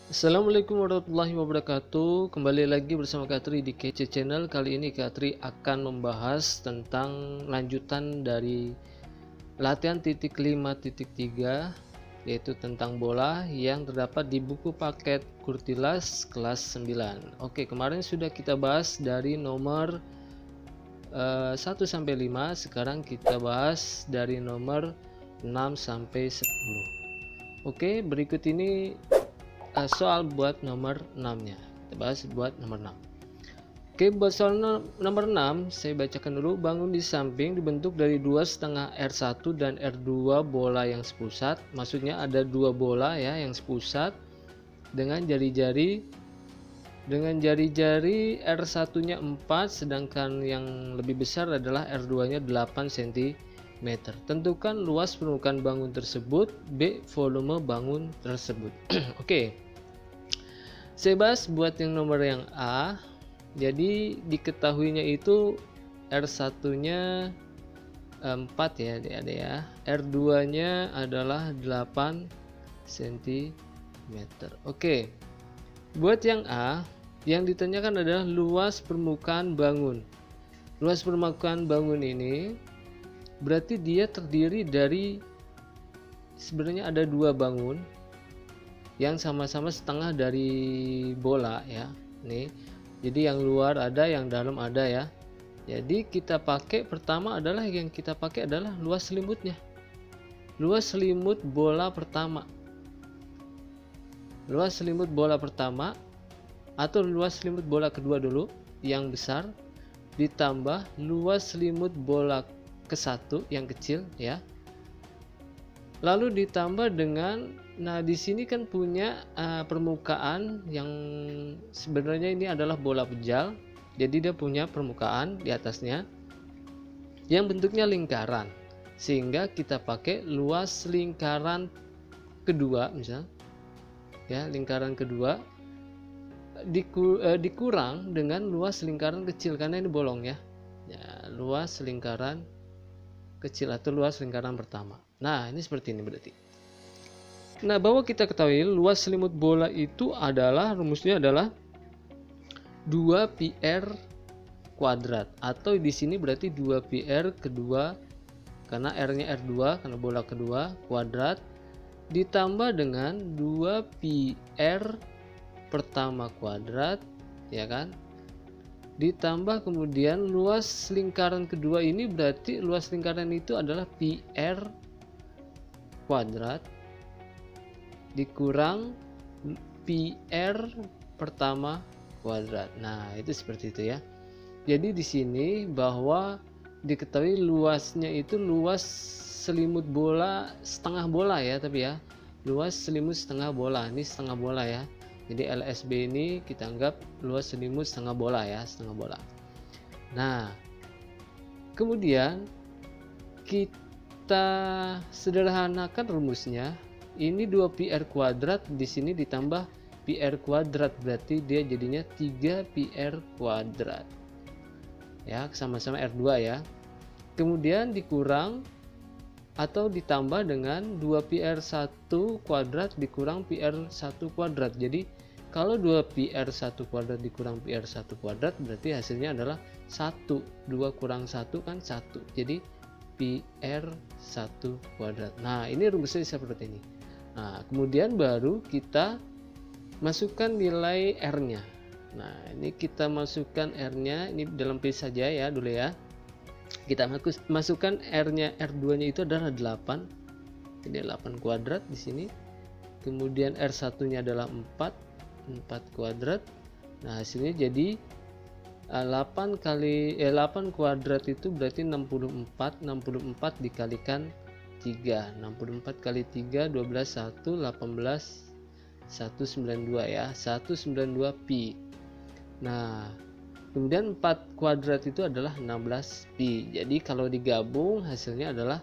Assalamualaikum warahmatullahi wabarakatuh. Kembali lagi bersama Katri di Kece Channel. Kali ini Katri akan membahas tentang lanjutan dari latihan titik 5.3, yaitu tentang bola yang terdapat di buku paket Kurtilas kelas 9. Oke, kemarin sudah kita bahas dari nomor 1 sampai 5. Sekarang kita bahas dari nomor 6 sampai 10. Oke, berikut ini soal buat nomor 6 nya. Kita bahas buat nomor 6. Oke, buat soal nomor 6 saya bacakan dulu. Bangun di samping dibentuk dari 2,5 R1 dan R2 bola yang sepusat. Maksudnya ada dua bola ya yang sepusat dengan jari-jari R1 nya 4, sedangkan yang lebih besar adalah R2 nya 8 cm. Tentukan luas permukaan bangun tersebut. B. Volume bangun tersebut. Oke, saya bahas buat yang nomor yang A. Jadi diketahuinya itu R1 nya 4 ya adik-adik ya. R2 nya adalah 8 cm. Oke, buat yang A, yang ditanyakan adalah luas permukaan bangun. Luas permukaan bangun ini berarti dia terdiri dari, sebenarnya ada dua bangun yang sama-sama setengah dari bola ya. Nih, jadi yang luar ada, yang dalam ada ya. Jadi kita pakai pertama adalah luas selimutnya. Luas selimut bola pertama. Luas selimut bola pertama atau luas selimut bola kedua dulu yang besar, ditambah luas selimut bola ke-1 yang kecil ya. Lalu ditambah dengan, nah di sini kan punya permukaan yang sebenarnya ini adalah bola pejal. Jadi dia punya permukaan di atasnya yang bentuknya lingkaran, sehingga kita pakai luas lingkaran kedua misal ya, lingkaran kedua dikurang dengan luas lingkaran kecil karena ini bolong ya. Luas lingkaran kecil atau luas lingkaran pertama. Nah, ini seperti ini berarti. Nah, bahwa kita ketahui luas selimut bola itu adalah, rumusnya adalah 2πr kuadrat, atau di sini berarti 2πr kedua karena R-nya R2 karena bola kedua kuadrat, ditambah dengan 2πr pertama kuadrat ya kan, ditambah kemudian luas lingkaran kedua ini berarti luas lingkaran itu adalah πr kuadrat dikurang πr pertama kuadrat. Nah, itu seperti itu ya. Jadi di sini bahwa diketahui luasnya itu luas selimut bola setengah bola ya, tapi ya luas selimut setengah bola, ini setengah bola ya. Jadi LSB ini kita anggap luas selimut setengah bola ya, setengah bola. Nah, kemudian kita sederhanakan rumusnya. Ini 2πr kuadrat di sini ditambah πr kuadrat, berarti dia jadinya 3πr kuadrat. Ya, sama-sama R2 ya. Kemudian dikurang atau ditambah dengan 2πr1 kuadrat dikurang πr1 kuadrat. Jadi kalau 2πr1 kuadrat dikurang πr1 kuadrat berarti hasilnya adalah 1. 2 kurang 1 kan 1. Jadi πr1 kuadrat. Nah, ini rumusnya seperti ini. Nah, kemudian baru kita masukkan nilai R-nya. Nah, ini kita masukkan R-nya, ini dalam P saja ya dulu ya. Kita masukkan R-nya, R2 nya itu adalah 8. Ini 8 kuadrat di sini. Kemudian R1 nya adalah 4 kuadrat. Nah, hasilnya jadi 8 kuadrat itu berarti 64 dikalikan 3. 64 kali 3 12 1 18 192 ya. 192 pi. Nah, kemudian 4 kuadrat itu adalah 16 pi. Jadi kalau digabung hasilnya adalah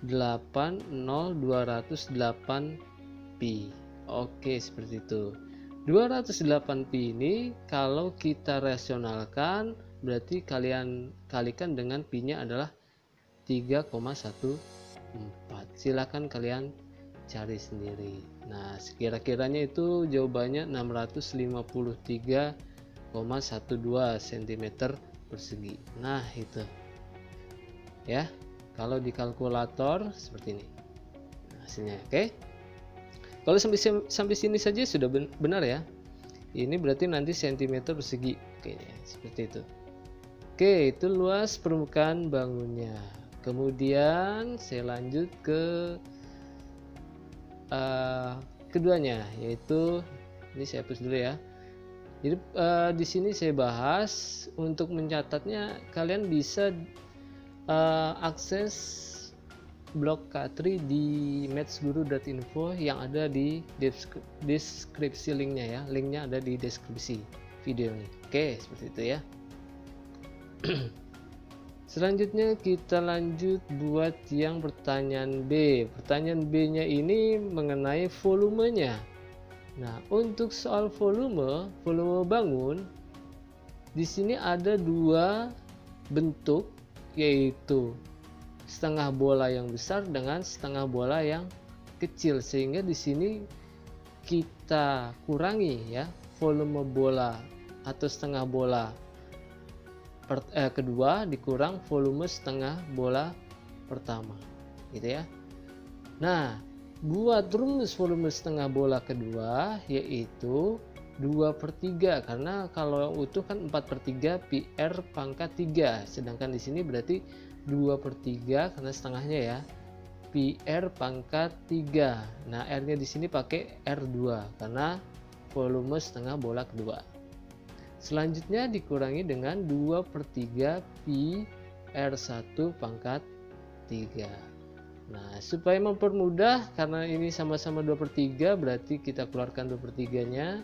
80208 pi. Oke, seperti itu. 208 pi ini kalau kita rasionalkan berarti kalian kalikan dengan pi nya adalah 3,14. Silakan kalian cari sendiri. Nah, sekira-kiranya itu jawabannya 653,12 cm persegi. Nah, itu ya. Kalau di kalkulator seperti ini hasilnya. Oke. Kalau sampai sini saja sudah benar ya. Ini berarti nanti cm persegi. Oke, seperti itu. Oke, itu luas permukaan bangunnya. Kemudian saya lanjut ke keduanya, yaitu ini saya hapus dulu ya. Jadi di sini saya bahas untuk mencatatnya, kalian bisa akses blog K3 di mathsguru.info yang ada di deskripsi linknya ya. Linknya ada di deskripsi video ini. Oke, seperti itu ya. Selanjutnya kita lanjut buat yang pertanyaan B. Pertanyaan B-nya ini mengenai volumenya. Nah, untuk soal volume bangun, di sini ada dua bentuk, yaitu setengah bola yang besar dengan setengah bola yang kecil, sehingga di sini kita kurangi ya volume bola atau setengah bola kedua dikurang volume setengah bola pertama, gitu ya. Nah, buat rumus volume setengah bola kedua yaitu 2/3, karena kalau yang utuh kan 4/3 pi r pangkat 3, sedangkan di sini berarti 2/3 karena setengahnya ya, pi r pangkat 3. Nah, r nya di sini pakai r2 karena volume setengah bola kedua. Selanjutnya dikurangi dengan 2/3 pi r1 pangkat 3. Nah, supaya mempermudah, karena ini sama-sama 2/3 berarti kita keluarkan 2/3 nya.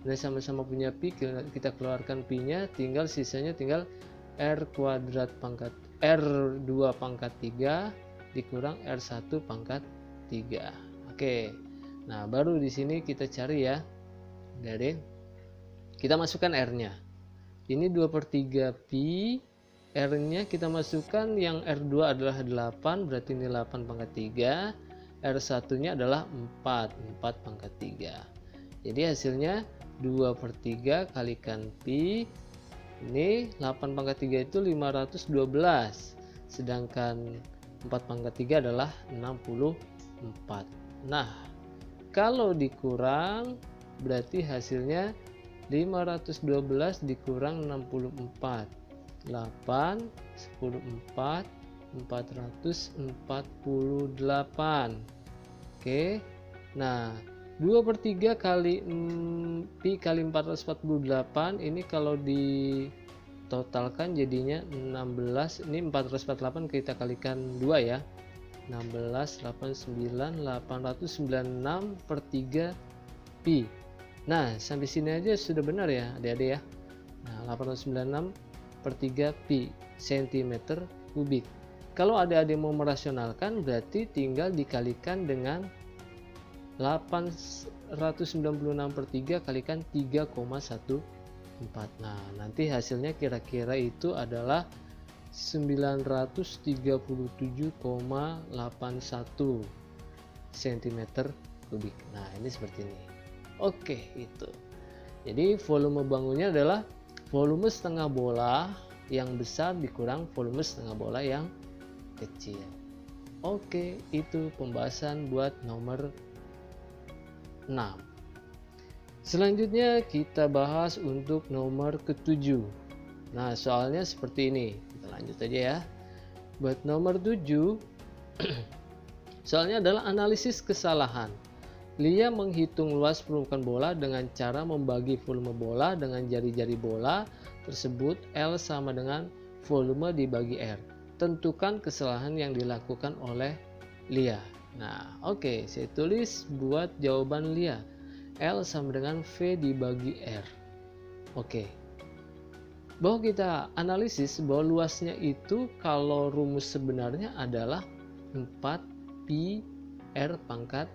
Nah, sama-sama punya pi, kita keluarkan pi nya, tinggal sisanya tinggal r kuadrat pangkat r2 pangkat 3 dikurang r1 pangkat 3. Oke. Nah, baru di sini kita cari ya. Dari kita masukkan r-nya. Ini 2/3 pi, r-nya kita masukkan, yang r2 adalah 8, berarti ini 8 pangkat 3, r1-nya adalah 4 pangkat 3. Jadi hasilnya 2/3 kalikan pi, ini 8 pangkat 3 itu 512, sedangkan 4 pangkat 3 adalah 64. Nah, kalau dikurang berarti hasilnya 512 dikurang 64, 8, 10, 4, 448. Oke. Nah, 2/3 kali pi kali 448, ini kalau ditotalkan jadinya 16. Ini 448 kita kalikan 2 ya. 16, 89, 896/3 pi. Nah, sampai sini aja sudah benar ya adik-adik ya. Nah, 896/3 pi cm kubik. Kalau adik-adik mau merasionalkan berarti tinggal dikalikan dengan 896/3 kalikan 3,14. Nah, nanti hasilnya kira-kira itu adalah 937,81 cm kubik. Nah, ini seperti ini. Oke, itu. Jadi volume bangunnya adalah volume setengah bola yang besar dikurang volume setengah bola yang kecil. Oke, itu pembahasan buat nomor 6. Selanjutnya kita bahas untuk nomor ke-7. Nah, soalnya seperti ini. Kita lanjut aja ya. Buat nomor 7 soalnya adalah analisis kesalahan. Lia menghitung luas permukaan bola dengan cara membagi volume bola dengan jari-jari bola tersebut. L sama dengan volume dibagi R. Tentukan kesalahan yang dilakukan oleh Lia. Nah, oke, saya tulis buat jawaban Lia. L sama dengan V dibagi R. Oke. Bahwa kita analisis bahwa luasnya itu kalau rumus sebenarnya adalah 4 pi R pangkat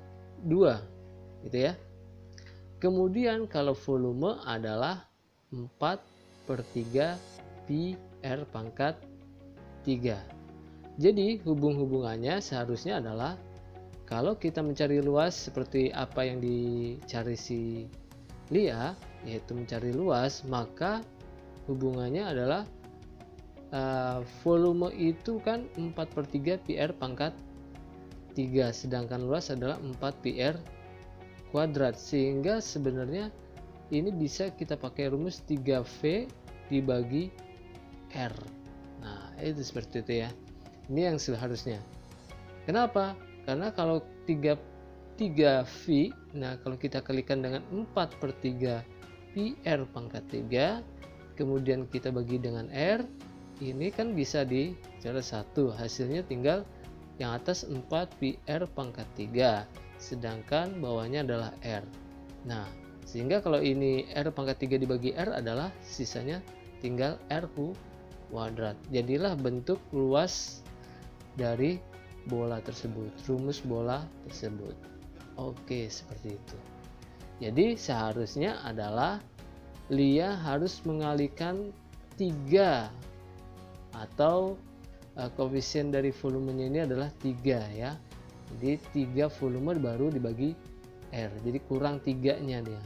2, gitu ya. Kemudian kalau volume adalah 4/3 pi R pangkat 3. Jadi hubung-hubungannya seharusnya adalah Kalau kita mencari luas seperti apa yang dicari si Lia, yaitu mencari luas, maka hubungannya adalah volume itu kan 4/3 pi r pangkat 3, sedangkan luas adalah 4 pi r kuadrat, sehingga sebenarnya ini bisa kita pakai rumus 3V dibagi R. Nah, itu seperti itu ya. Ini yang seharusnya. Kenapa? Karena kalau 3V, nah kalau kita kalikan dengan 4/3 pi r pangkat 3, kemudian kita bagi dengan R, ini kan bisa dicara 1. Hasilnya tinggal yang atas 4 pi r pangkat 3, sedangkan bawahnya adalah R. Nah, sehingga kalau ini R pangkat 3 dibagi R adalah sisanya tinggal R kuadrat. Jadilah bentuk luas dari bola tersebut, rumus bola tersebut. Oke, seperti itu. Jadi seharusnya adalah Lia harus mengalihkan 3, atau koefisien dari volumenya ini adalah 3 ya. Jadi 3 volume baru dibagi R, jadi kurang 3-nya dia.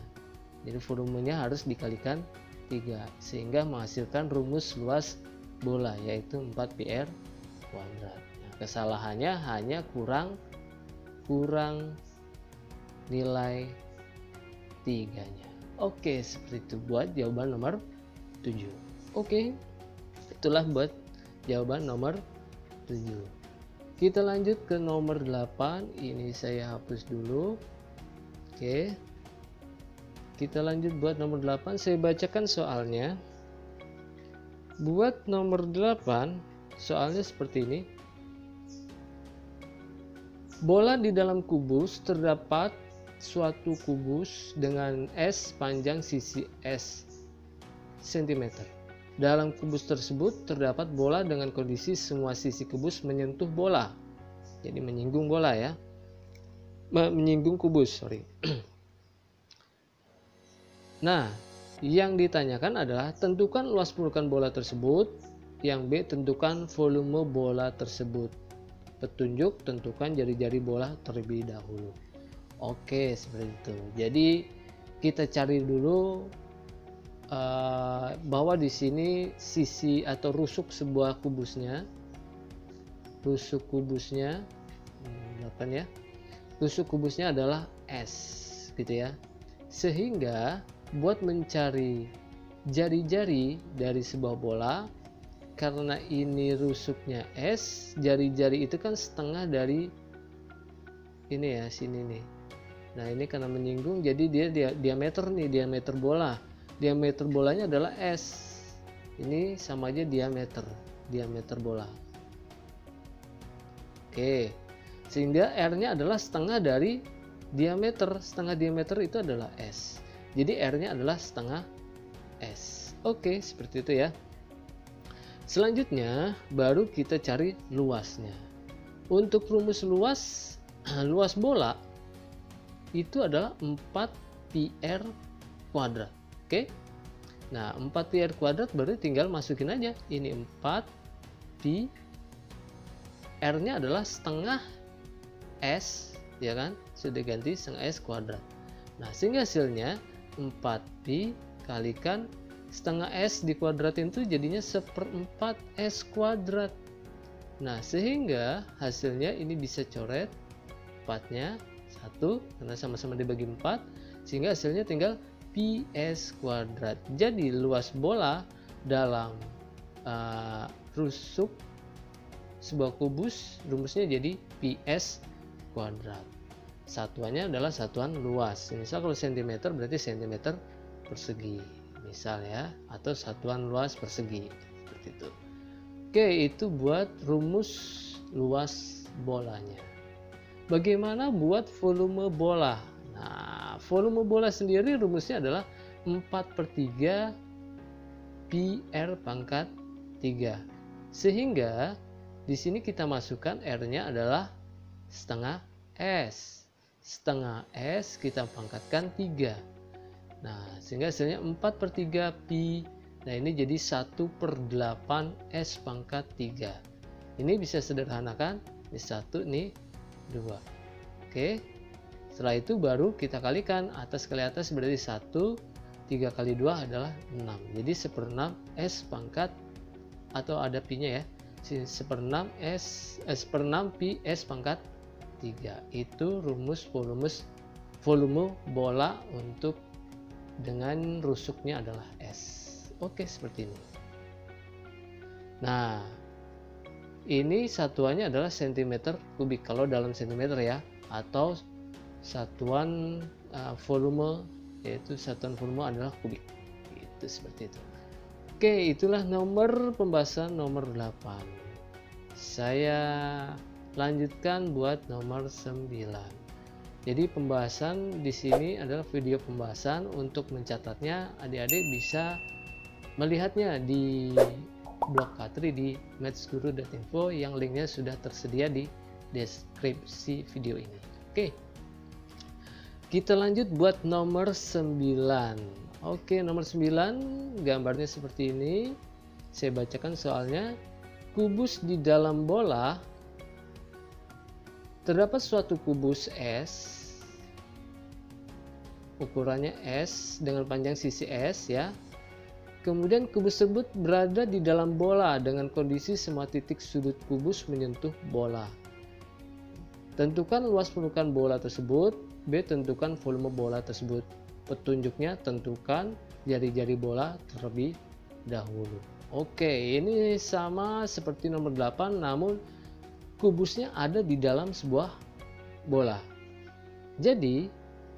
Jadi volumenya harus dikalikan 3 sehingga menghasilkan rumus luas bola, yaitu 4 pi r kuadrat. Nah, kesalahannya hanya kurang nilai 3-nya. Oke, seperti itu buat jawaban nomor 7. Oke, itulah buat jawaban nomor 7. Kita lanjut ke nomor 8. Ini saya hapus dulu. Oke, kita lanjut buat nomor 8. Saya bacakan soalnya. Buat nomor 8, soalnya seperti ini. Bola di dalam kubus, terdapat suatu kubus dengan S panjang sisi S cm. Dalam kubus tersebut terdapat bola dengan kondisi semua sisi kubus menyentuh bola. Jadi menyinggung bola ya. Menyinggung kubus, sorry. Nah, yang ditanyakan adalah tentukan luas permukaan bola tersebut. Yang B, tentukan volume bola tersebut. Petunjuk, tentukan jari-jari bola terlebih dahulu. Oke, seperti itu. Jadi kita cari dulu bahwa di sini sisi atau rusuk sebuah kubusnya, rusuk kubusnya 8 ya. Rusuk kubusnya adalah S, gitu ya. Sehingga buat mencari jari-jari dari sebuah bola, karena ini rusuknya S, jari-jari itu kan setengah dari ini ya, sini nih. Nah, ini karena menyinggung, jadi dia diameter nih, diameter bola. Diameter bolanya adalah S. Ini sama aja diameter bola. Oke. Sehingga R-nya adalah setengah dari diameter. Setengah diameter itu adalah S. Jadi R-nya adalah setengah S. Oke, seperti itu ya. Selanjutnya baru kita cari luasnya. Untuk rumus luas bola itu adalah 4 pi r kuadrat. Oke. Nah, 4 pi r kuadrat berarti tinggal masukin aja. Ini 4 pi, R-nya adalah setengah S, ya kan? Sudah ganti setengah S kuadrat. Nah, sehingga hasilnya 4 pi kalikan setengah S dikuadratin itu jadinya 1/4 S kuadrat. Nah, sehingga hasilnya ini bisa coret 4-nya 1 karena sama-sama dibagi 4, sehingga hasilnya tinggal pi S kuadrat. Jadi luas bola dalam rusuk sebuah kubus rumusnya jadi pi S kuadrat. Satuannya adalah satuan luas. Misal kalau cm berarti cm persegi, misal ya, atau satuan luas persegi seperti itu. Oke, itu buat rumus luas bolanya. Bagaimana buat volume bola? Nah, volume bola sendiri rumusnya adalah 4/3 pi r pangkat 3. Sehingga di sini kita masukkan R-nya adalah setengah S. Setengah S kita pangkatkan 3. Nah, sehingga hasilnya 4/3 pi. Nah, ini jadi 1/8 S pangkat 3. Ini bisa sederhanakan. Ini 1, ini 2. Oke. Setelah itu baru kita kalikan, atas kali atas berarti 1, 3 kali 2 adalah 6. Jadi 1/6 S pangkat, atau ada pi-nya ya, 1/6 pi S pangkat 3. Itu rumus volume bola untuk dengan rusuknya adalah S. Oke, seperti ini. Nah, ini satuannya adalah cm kubik kalau dalam cm ya, atau satuan volume, yaitu satuan volume adalah kubik. Itu seperti itu. Oke, itulah nomor pembahasan nomor 8. Saya lanjutkan buat nomor 9. Jadi pembahasan di sini adalah video pembahasan. Untuk mencatatnya, adik-adik bisa melihatnya di blog Katri di mathsguru.info yang linknya sudah tersedia di deskripsi video ini. Oke, kita lanjut buat nomor 9. Oke, nomor 9 gambarnya seperti ini. Saya bacakan soalnya. Kubus di dalam bola. Terdapat suatu kubus S, ukurannya S dengan panjang sisi S ya. Kemudian kubus tersebut berada di dalam bola dengan kondisi semua titik sudut kubus menyentuh bola. Tentukan luas permukaan bola tersebut. B. Tentukan volume bola tersebut. Petunjuknya, tentukan jari-jari bola terlebih dahulu. Oke, ini sama seperti nomor 8, namun kubusnya ada di dalam sebuah bola. Jadi,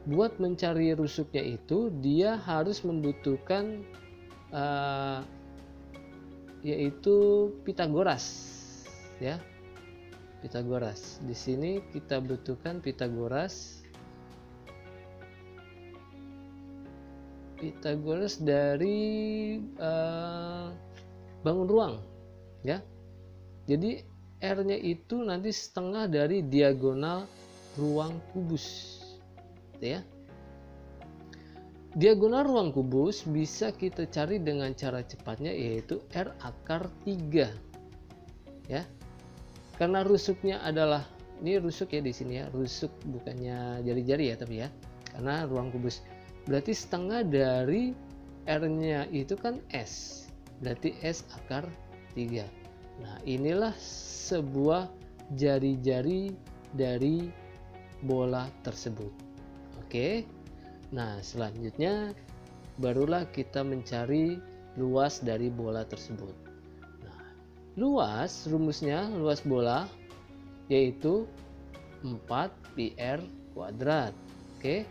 buat mencari rusuknya itu, dia harus membutuhkan yaitu Pitagoras, ya. Pitagoras. Di sini kita butuhkan Pitagoras. Pitagoras dari bangun ruang, ya. Jadi R-nya itu nanti setengah dari diagonal ruang kubus, ya. Diagonal ruang kubus bisa kita cari dengan cara cepatnya, yaitu R akar 3, ya. Karena rusuknya adalah, ini rusuk ya di sini ya, rusuk bukannya jari-jari ya, tapi ya, karena ruang kubus. Berarti setengah dari R-nya itu kan S, berarti S akar 3. Nah, inilah sebuah jari-jari dari bola tersebut. Oke. Nah, selanjutnya barulah kita mencari luas dari bola tersebut. Nah, luas, rumusnya luas bola yaitu 4 pi R kuadrat. Oke.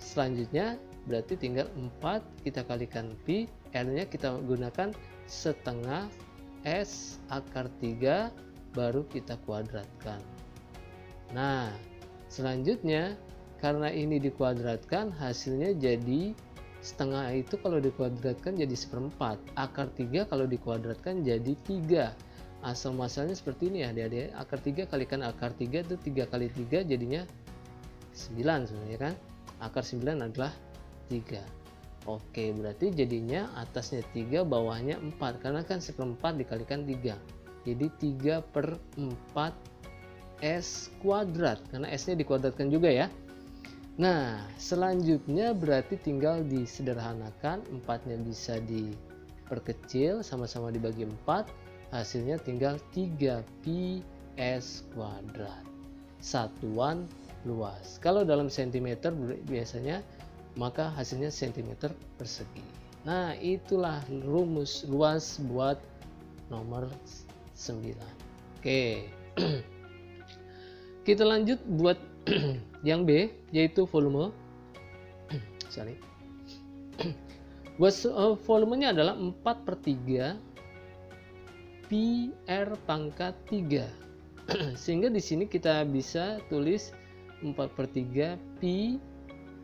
Selanjutnya berarti tinggal 4 kita kalikan pi, R-nya kita gunakan setengah S akar 3, baru kita kuadratkan. Nah, selanjutnya karena ini dikuadratkan, hasilnya jadi setengah itu kalau dikuadratkan jadi 1/4. Akar 3 kalau dikuadratkan jadi 3. Asal muasalnya seperti ini ya adik-adik. Akar 3 kalikan akar 3 itu 3 kali 3 jadinya 9 sebenarnya kan. Akar 9 adalah 3. Oke, berarti jadinya atasnya 3, bawahnya 4. Karena kan 1/4 dikalikan 3. Jadi 3/4 S kuadrat. Karena S-nya dikuadratkan juga ya. Nah, selanjutnya berarti tinggal disederhanakan. 4-nya bisa diperkecil, sama-sama dibagi 4. Hasilnya tinggal 3 pi S kuadrat. Satuan luas. Kalau dalam cm biasanya, maka hasilnya cm persegi. Nah, itulah rumus luas buat nomor 9. Oke. Kita lanjut buat yang B, yaitu volume. Buat volumenya adalah 4/3 pi R pangkat 3. Sehingga di sini kita bisa tulis 4/3 pi,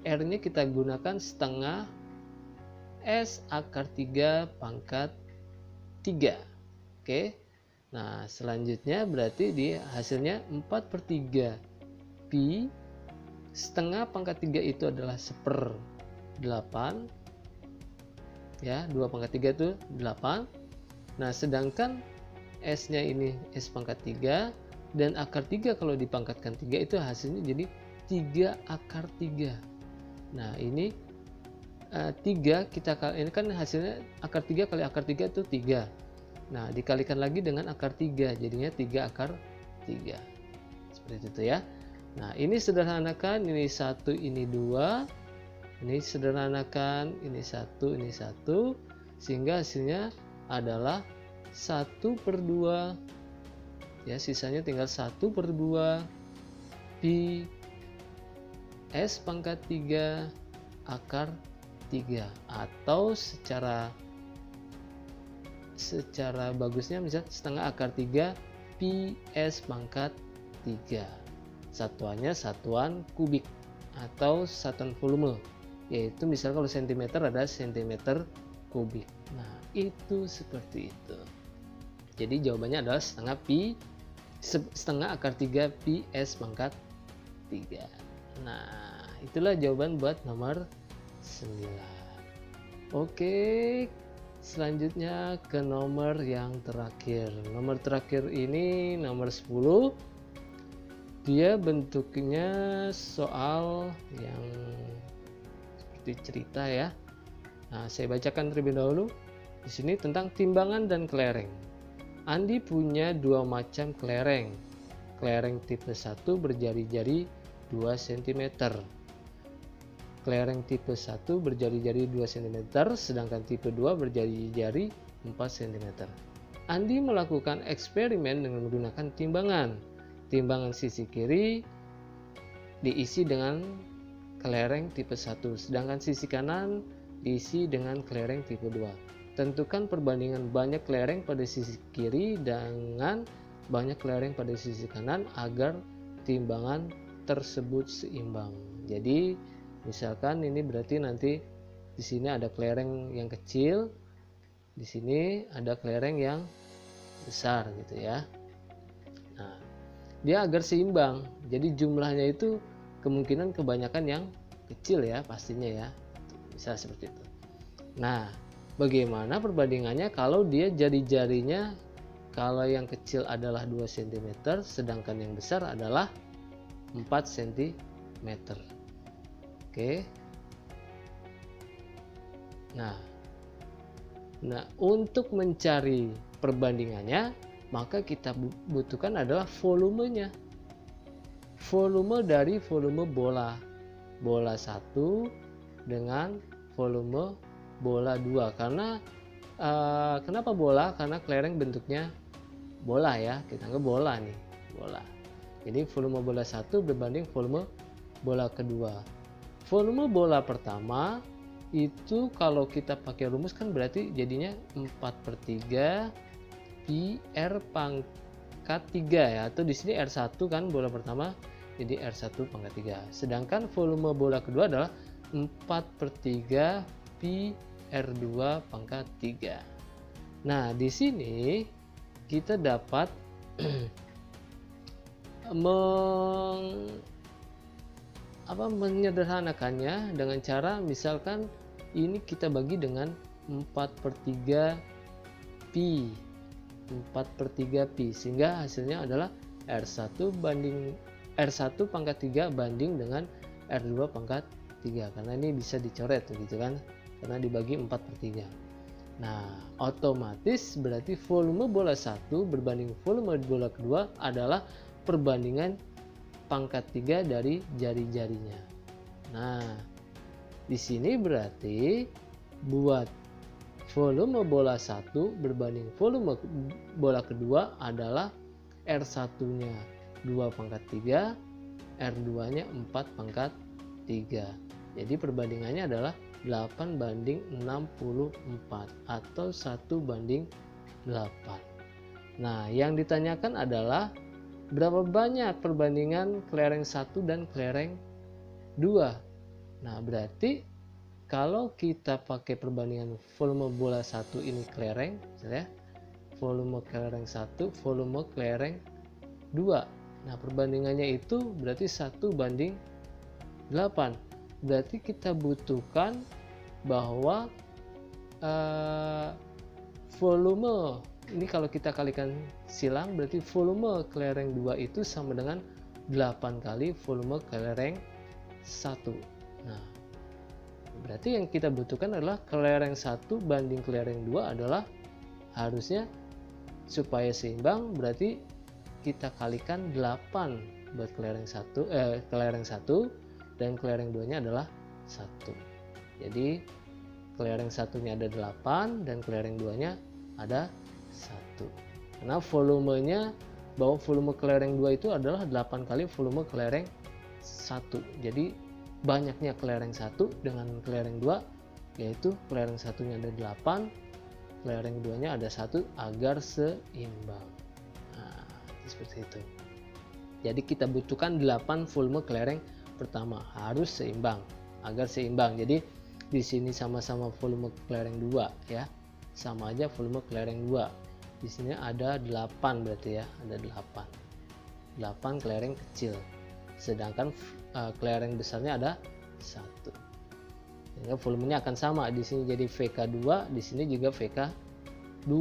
R-nya kita gunakan setengah S akar 3 pangkat 3. Oke. Nah, selanjutnya berarti di hasilnya 4/3 pi, setengah pangkat 3 itu adalah 1/8. Ya, 2 pangkat 3 itu 8. Nah, sedangkan S-nya ini S pangkat 3, dan akar 3 kalau dipangkatkan 3 itu hasilnya jadi 3 akar 3. Nah ini 3 kita ini kan hasilnya akar 3 kali akar 3 itu 3. Nah dikalikan lagi dengan akar 3, jadinya 3 akar 3. Seperti itu ya. Nah ini sederhanakan, ini 1, ini 2. Ini sederhanakan, ini 1, ini 1. Sehingga hasilnya adalah 1/2. Ya, sisanya tinggal 1/2 pi S pangkat 3 akar 3, atau secara bagusnya misalnya setengah akar 3 pi S pangkat 3. Satuannya satuan kubik atau satuan volume, yaitu misalnya kalau cm ada cm kubik. Nah itu seperti itu. Jadi jawabannya adalah setengah akar 3 pi S pangkat 3. Nah itulah jawaban buat nomor 9. Oke, selanjutnya ke nomor yang terakhir. Nomor terakhir ini nomor 10. Dia bentuknya soal yang seperti cerita ya. Nah, saya bacakan terlebih dahulu. Di sini tentang timbangan dan kelereng. Andi punya 2 macam kelereng. Kelereng tipe 1 berjari-jari 2 cm. Kelereng tipe 1 berjari-jari 2 cm, sedangkan tipe 2 berjari-jari 4 cm. Andi melakukan eksperimen dengan menggunakan timbangan. Timbangan sisi kiri diisi dengan kelereng tipe 1, sedangkan sisi kanan diisi dengan kelereng tipe 2. Tentukan perbandingan banyak kelereng pada sisi kiri dengan banyak kelereng pada sisi kanan agar timbangan tersebut seimbang. Jadi misalkan ini berarti nanti di sini ada kelereng yang kecil, di sini ada kelereng yang besar gitu ya. Nah, dia agar seimbang. Jadi jumlahnya itu kemungkinan kebanyakan yang kecil ya pastinya ya. Bisa seperti itu. Nah, bagaimana perbandingannya kalau dia jari-jarinya, kalau yang kecil adalah 2 cm sedangkan yang besar adalah 4 cm. Oke. Nah, untuk mencari perbandingannya, maka kita butuhkan adalah volumenya. Volume dari volume bola 1 dengan volume bola 2. Karena kenapa bola? Karena kelereng bentuknya bola ya. Kita anggap bola nih, bola. Jadi volume bola 1 berbanding volume bola kedua. Volume bola pertama itu kalau kita pakai rumus kan berarti jadinya 4/3 pi R pangkat 3 ya, atau di sini R1 kan bola pertama, jadi R1 pangkat 3. Sedangkan volume bola kedua adalah 4/3 pi R2 pangkat 3. Nah, di sini kita dapat menyederhanakannya dengan cara misalkan ini kita bagi dengan 4/3 pi, sehingga hasilnya adalah R1 pangkat 3 banding dengan R2 pangkat 3, karena ini bisa dicoret gitu kan, karena dibagi 4/3. Nah, otomatis berarti volume bola 1 berbanding volume bola kedua adalah perbandingan pangkat 3 dari jari-jarinya. Nah, di sini berarti buat volume bola 1 berbanding volume bola kedua adalah R1-nya 2 pangkat 3, R2-nya 4 pangkat 3. Jadi perbandingannya adalah 8/64 atau 1/8. Nah, yang ditanyakan adalah berapa banyak perbandingan kelereng 1 dan kelereng 2. Nah, berarti kalau kita pakai perbandingan volume bola 1 ini kelereng, misalnya volume kelereng 1, volume kelereng 2. Nah, perbandingannya itu berarti 1/8. Berarti kita butuhkan bahwa volume ini kalau kita kalikan silang berarti volume kelereng 2 itu sama dengan 8 kali volume kelereng 1. Nah, berarti yang kita butuhkan adalah kelereng 1 banding kelereng 2 adalah harusnya supaya seimbang, berarti kita kalikan 8 buat kelereng 1 dan kelereng 2 nya adalah 1. Jadi kelereng 1-nya ada 8 dan kelereng 2 nya ada 1. Karena volumenya, bahwa volume kelereng 2 itu adalah 8 kali volume kelereng 1. Jadi banyaknya kelereng 1 dengan kelereng 2, yaitu kelereng 1-nya ada 8, kelereng 2 nya ada 1 agar seimbang. Nah, seperti itu. Jadi kita butuhkan 8 volume kelereng pertama, harus seimbang, agar seimbang. Jadi di sini sama-sama volume kelereng 2 ya. Sama aja volume kelereng 2. Di sini ada 8 berarti ya, ada 8. 8 kelereng kecil. Sedangkan kelereng besarnya ada 1. Sehingga volumenya akan sama. Di sini jadi VK2, di sini juga VK2.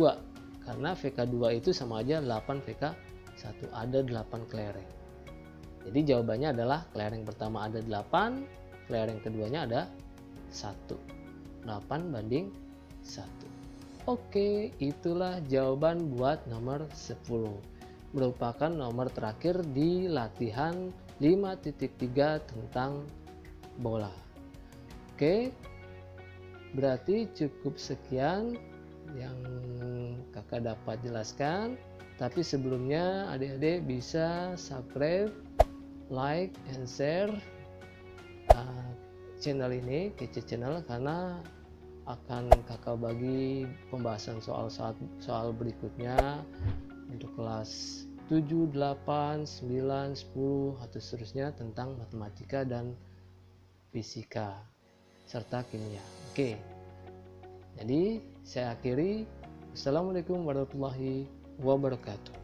Karena VK2 itu sama aja 8 VK1, ada 8 kelereng. Jadi jawabannya adalah kelereng pertama ada 8, kelereng keduanya ada 1. 8 banding 1. Oke, itulah jawaban buat nomor 10. Merupakan nomor terakhir di latihan 5.3 tentang bola. Oke, berarti cukup sekian yang kakak dapat jelaskan. Tapi sebelumnya adik-adik bisa subscribe, like, and share channel ini, Kece Channel, karena akan kakak bagi pembahasan soal berikutnya untuk kelas 7, 8, 9, 10 atau seterusnya tentang matematika dan fisika serta kimia. Oke. Jadi saya akhiri. Assalamualaikum warahmatullahi wabarakatuh.